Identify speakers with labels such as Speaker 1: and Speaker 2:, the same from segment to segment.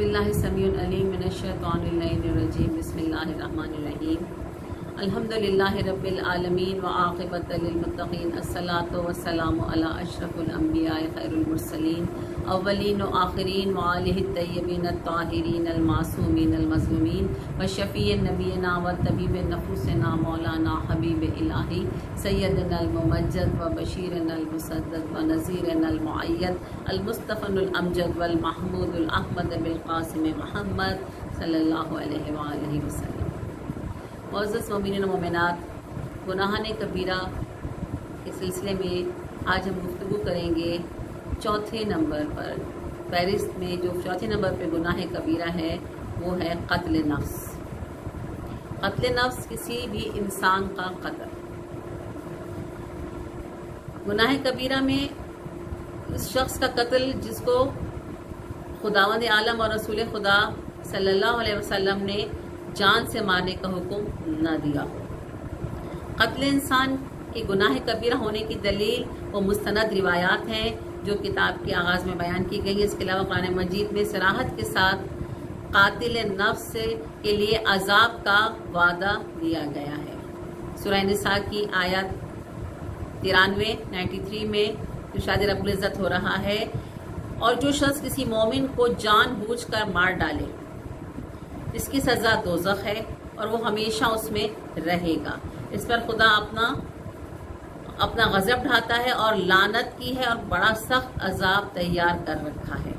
Speaker 1: باللہ السمیع العلیم من الشیطان اللعین الرجیم بسم اللہ الرحمن الرحیم الحمدللہ رب العالمین وعاقبۃ للمتقین الصلاۃ والسلام علی اشرف الانبیاء خیر المرسلین اولین و آخرین وآلہ الطیبین الطاہرین المعصومین المظلومین وشفیع نبینا وطبیب نفوسنا مولانا حبیب الہی سیدنا الممجد وبشیرنا المسدد ونذیرنا المؤید المصطفى الامجد والمحمود الاحمد بالقاسم محمد صلی اللہ علیہ وآلہ وسلم۔ معزز مومنین و مومنات، گناہان کبیرہ کے سلسلے میں آج ہم گفتگو کریں گے چوتھے نمبر پر۔ فہرست میں جو چوتھے نمبر پہ گناہ کبیرہ ہے وہ ہے قتل نفس۔ قتل نفس کسی بھی انسان کا قتل۔ گناہ کبیرہ میں اس شخص کا قتل جس کو خداوند عالم اور رسول خدا صلی اللہ علیہ وسلم نے جان سے مارنے کا حکم نہ دیا ہو۔ قتل انسان کے گناہ کبیرہ ہونے کی دلیل وہ مستند روایات ہیں جو کتاب کے آغاز میں بیان کی گئی ہے۔ اس کے علاوہ قرآن مجید میں صراحت کے ساتھ قاتل نفس کے لیے عذاب کا وعدہ دیا گیا ہے۔ سورہ نساء کی آیت 93 میں ارشاد رب العزت ہو رہا ہے، اور جو شخص کسی مومن کو جان بوجھ کر مار ڈالے اس کی سزا دوزخ ہے اور وہ ہمیشہ اس میں رہے گا۔ اس پر خدا اپنا غضب ڈھاتا ہے اور لعنت کی ہے اور بڑا سخت عذاب تیار کر رکھا ہے۔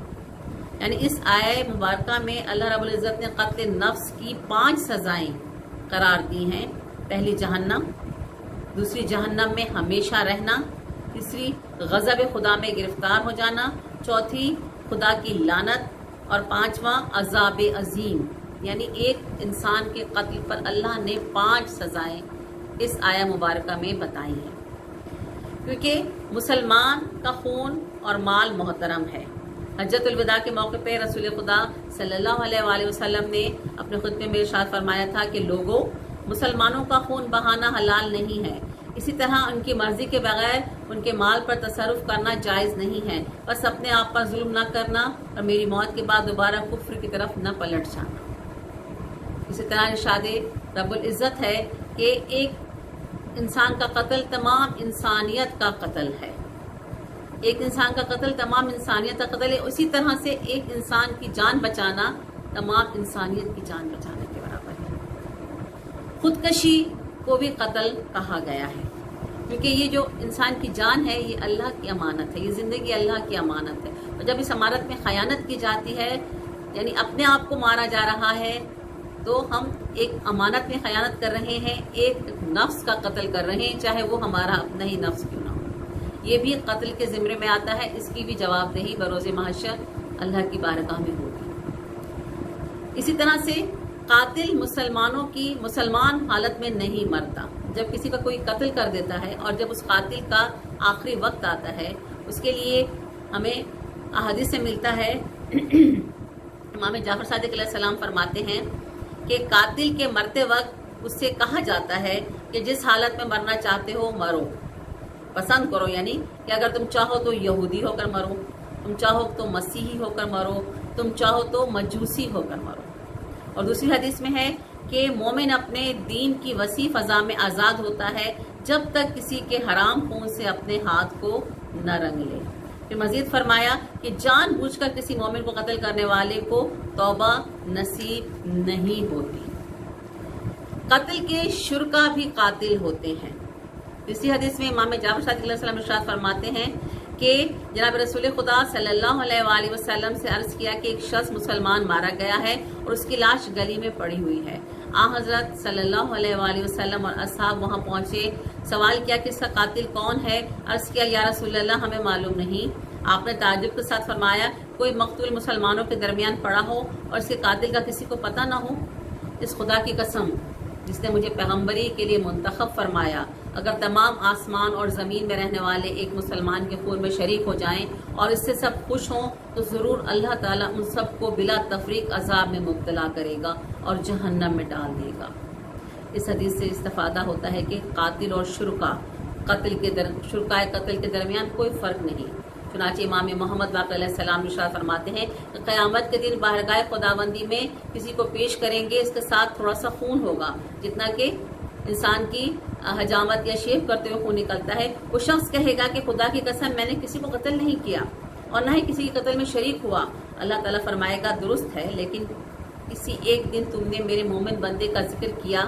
Speaker 1: یعنی اس آیہ مبارکہ میں اللہ رب العزت نے قتل نفس کی 5 سزائیں قرار دی ہیں۔ پہلی جہنم، دوسری جہنم میں ہمیشہ رہنا، تیسری غضب خدا میں گرفتار ہو جانا، چوتھی خدا کی لعنت، اور پانچواں عذاب عظیم۔ یعنی ایک انسان کے قتل پر اللہ نے 5 سزائیں اس آیہ مبارکہ میں بتائی ہیں، کیونکہ مسلمان کا خون اور مال محترم ہے۔ حجۃ الوداع کے موقع پہ رسول خدا صلی اللہ علیہ وآلہ وسلم نے اپنے خطبے میں ارشاد فرمایا تھا کہ لوگوں، مسلمانوں کا خون بہانا حلال نہیں ہے، اسی طرح ان کی مرضی کے بغیر ان کے مال پر تصرف کرنا جائز نہیں ہے، بس اپنے آپ پر ظلم نہ کرنا اور میری موت کے بعد دوبارہ کفر کی طرف نہ پلٹ جانا۔ اسی طرح ارشاد رب العزت ہے کہ ایک انسان کا قتل تمام انسانیت کا قتل ہے۔ ایک انسان کا قتل تمام انسانیت کا قتل ہے۔ اسی طرح سے ایک انسان کی جان بچانا تمام انسانیت کی جان بچانے کے برابر ہے۔ خودکشی کو بھی قتل کہا گیا ہے، کیونکہ یہ جو انسان کی جان ہے یہ اللہ کی امانت ہے، یہ زندگی اللہ کی امانت ہے، اور جب اس امانت میں خیانت کی جاتی ہے، یعنی اپنے آپ کو مارا جا رہا ہے، تو ہم ایک امانت میں خیانت کر رہے ہیں، ایک نفس کا قتل کر رہے ہیں، چاہے وہ ہمارا اپنا ہی نفس کیوں نہ ہو۔ یہ بھی قتل کے زمرے میں آتا ہے، اس کی بھی جواب دہی بروز محشر اللہ کی بارگاہ میں ہوگی۔ اسی طرح سے قاتل مسلمان حالت میں نہیں مرتا۔ جب کسی کا کوئی قتل کر دیتا ہے اور جب اس قاتل کا آخری وقت آتا ہے، اس کے لیے ہمیں احادیث سے ملتا ہے۔ امام جعفر صادق علیہ السلام فرماتے ہیں کہ قاتل کے مرتے وقت اس سے کہا جاتا ہے کہ جس حالت میں مرنا چاہتے ہو مرو، پسند کرو، یعنی کہ اگر تم چاہو تو یہودی ہو کر مرو، تم چاہو تو مسیحی ہو کر مرو، تم چاہو تو مجوسی ہو کر مرو۔ اور دوسری حدیث میں ہے کہ مومن اپنے دین کی وسیع فضا میں آزاد ہوتا ہے جب تک کسی کے حرام خون سے اپنے ہاتھ کو نہ رنگ لے۔ پھر مزید فرمایا کہ جان بوجھ کر کسی مومن کو قتل کرنے والے کو توبہ نصیب نہیں ہوتی۔ قتل کے شرکا بھی قاتل ہوتے ہیں۔ اسی حدیث میں امام جعفر صادق علیہ السلام ارشاد فرماتے ہیں کہ جناب رسول خدا صلی اللہ علیہ وآلہ وسلم سے عرض کیا کہ ایک شخص مسلمان مارا گیا ہے اور اس کی لاش گلی میں پڑی ہوئی ہے۔ حضرت صلی اللہ علیہ وآلہ وسلم اور اصحاب وہاں پہنچے، سوال کیا کہ اس کا قاتل کون ہے؟ عرض کیا یا رسول اللہ ہمیں معلوم نہیں۔ آپ نے تعجب کے ساتھ فرمایا کوئی مقتول مسلمانوں کے درمیان پڑا ہو اور اس کے قاتل کا کسی کو پتہ نہ ہو؟ اس خدا کی قسم جس نے مجھے پیغمبری کے لیے منتخب فرمایا، اگر تمام آسمان اور زمین میں رہنے والے ایک مسلمان کے خون میں شریک ہو جائیں اور اس سے سب خوش ہوں تو ضرور اللہ تعالیٰ ان سب کو بلا تفریق عذاب میں مبتلا کرے گا اور جہنم میں ڈال دے گا۔ اس حدیث سے استفادہ ہوتا ہے کہ قاتل اور شرکائے قتل کے درمیان کوئی فرق نہیں۔ چنانچہ امام محمد باقر علیہ السلام ارشاد فرماتے ہیں کہ قیامت کے دن بارگاہ خداوندی میں کسی کو پیش کریں گے، اس کے ساتھ تھوڑا سا خون ہوگا، جتنا کہ انسان کی حجامت یا شیو کرتے ہوئے خون نکلتا ہے۔ وہ شخص کہے گا کہ خدا کی قسم میں نے کسی کو قتل نہیں کیا اور نہ ہی کسی کے قتل میں شریک ہوا۔ اللہ تعالیٰ فرمائے گا درست ہے، لیکن کسی ایک دن تم نے میرے مومن بندے کا ذکر کیا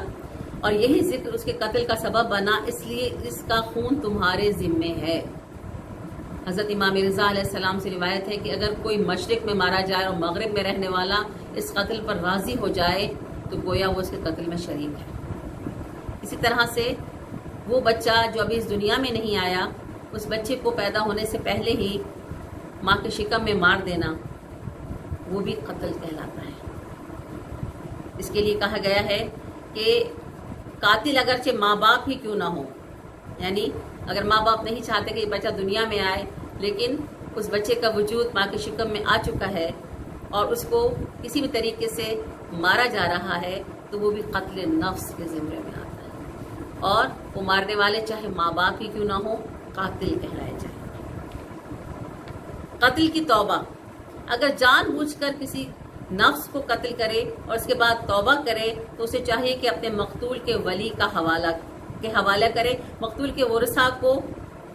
Speaker 1: اور یہی ذکر اس کے قتل کا سبب بنا، اس لیے اس کا خون تمہارے ذمے ہے۔ حضرت امام رضا علیہ السلام سے روایت ہے کہ اگر کوئی مشرق میں مارا جائے اور مغرب میں رہنے والا اس قتل پر راضی ہو جائے تو گویا وہ اس کے قتل میں شریک ہے۔ اسی طرح سے وہ بچہ جو ابھی اس دنیا میں نہیں آیا، اس بچے کو پیدا ہونے سے پہلے ہی ماں کے شکم میں مار دینا، وہ بھی قتل کہلاتا ہے۔ اس کے لیے کہا گیا ہے کہ قاتل اگرچہ ماں باپ ہی کیوں نہ ہو، یعنی اگر ماں باپ نہیں چاہتے کہ یہ بچہ دنیا میں آئے، لیکن اس بچے کا وجود ماں کے شکم میں آ چکا ہے اور اس کو کسی بھی طریقے سے مارا جا رہا ہے تو وہ بھی قتل نفس کے زمرے میں آتا ہے، اور وہ مارنے والے چاہے ماں باپ ہی کیوں نہ ہو، قاتل کہلائے جائیں۔ قتل کی توبہ، اگر جان بوجھ کر کسی نفس کو قتل کرے اور اس کے بعد توبہ کرے تو اسے چاہیے کہ اپنے مقتول کے ولی کا حوالہ کرے۔ مقتول کے ورثاء کو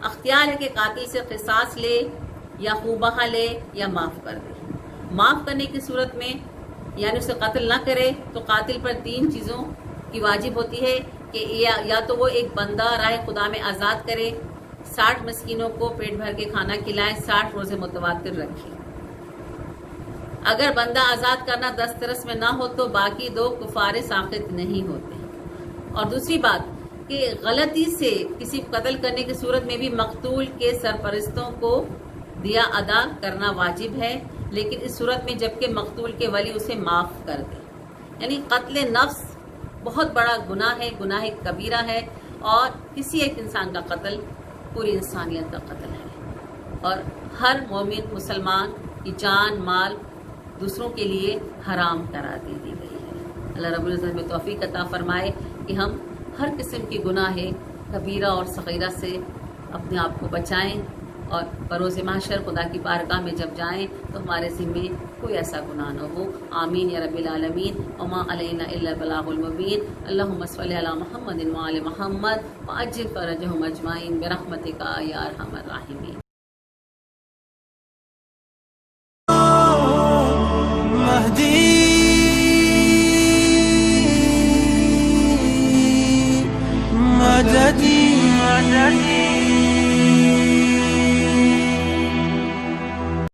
Speaker 1: اختیار ہے کہ قاتل سے قصاص لے یا خوبہ لے یا معاف کر دے۔ معاف کرنے کی صورت میں یعنی اسے قتل نہ کرے تو قاتل پر 3 چیزوں کی واجب ہوتی ہے کہ یا تو وہ ایک بندہ راہ خدا میں آزاد کرے، 60 مسکینوں کو پیٹ بھر کے کھانا کھلائے، 60 روزے متواتر رکھے۔ اگر بندہ آزاد کرنا دسترس میں نہ ہو تو باقی 2 کفارے ساقط نہیں ہوتے۔ اور دوسری بات کہ غلطی سے کسی قتل کرنے کی صورت میں بھی مقتول کے سرپرستوں کو دیا ادا کرنا واجب ہے، لیکن اس صورت میں جبکہ مقتول کے ولی اسے معاف کر دے۔ یعنی قتل نفس بہت بڑا گناہ ہے، گناہ کبیرہ ہے، اور کسی ایک انسان کا قتل پوری انسانیت کا قتل ہے، اور ہر مومن مسلمان کی جان مال دوسروں کے لیے حرام قرار دے دی گئی ہے۔ اللہ رب العزت میں توفیق عطا فرمائے کہ ہم ہر قسم کی گناہ کبیرہ اور صغیرہ سے اپنے آپ کو بچائیں، اور بروز محشر خدا کی بارگاہ میں جب جائیں تو ہمارے ذمے کوئی ایسا گناہ نہ ہو۔ آمین یا رب العالمین۔ وما علینا الا البلاغ المبین۔ اللہم صلی علی محمد وآل محمد وعجل فرجہم اجمعین برحمتک یا ارحم الراحمین۔